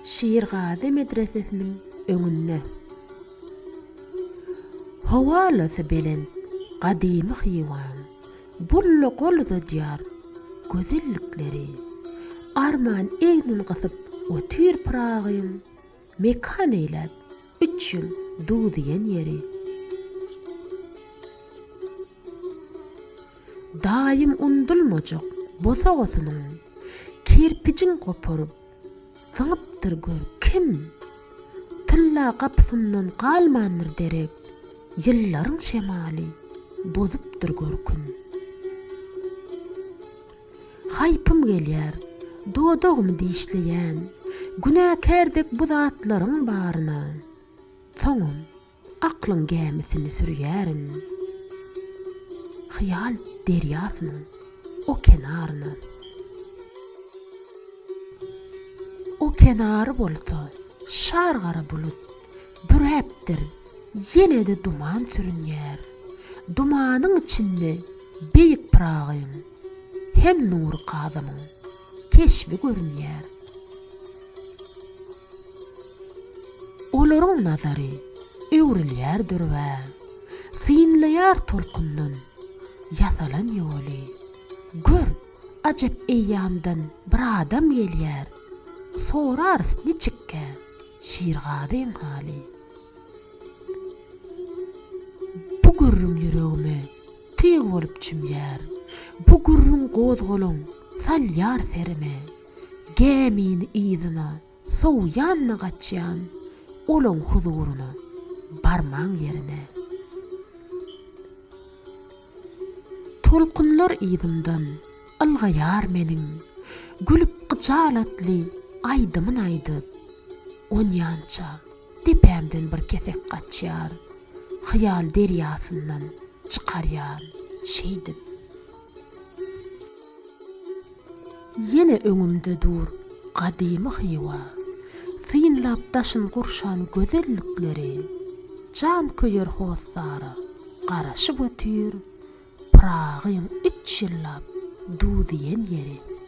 Şiirgazy medresesiniň öňünde. Howalasa belen gadymy hywan, bulla golda diyar gözellikleri, arman egnin gysyp ötür pragyň, mekan eýläp 3 ýyl duýdyan ýeri. Daýym undulmajak bosagosynyň kirpijin goparyp zyňypdyr gör kim? Tylla gapsyndan galmandyr derek, ýyllaryň şemaly bozupdyr görkün. Haypym gelýär, dodagymy diýişleýän, günäkerdek bu zatlaryň baryna. Soňum aklyň gemisini sürýärin. Hyýal derýasynyň o kenaryna. O kenary bolsa, şargara bulut, büräpdir, ýene-de duman sürünýär. Dumanyň içinde beýik pragyň, hem nur kadamyň keşbi görünýär. Olaryň nazary öwrilýärdir we synlaýar tolkundan yasalan ýoly. Gör, ajap eýýamdan bir adam gelýär. Sorarys niçikke şiirgazyň hali. Bu gürrüň ýüregime tyg bolup çümýär. Bu gürrüň gozgolaň salýar serime. Gemini izyna soğuyanna gaçýan olaň huzuruna barmaň ýerine. Tolkunlar iýdymdan algaýar meniň, gülüp gyjalatly aýdymyn aýdyp, onýança depemden bir kesek gaçýar, hyýal derýasyndan çykarýar şeýdip. Ýene öňümde dur gadymy hyýwa, synlap daşyn gurşan gözellikleri, can köýer hostara garaşyp ötür, pragyň 3 ýyllap duýdyan ýeri.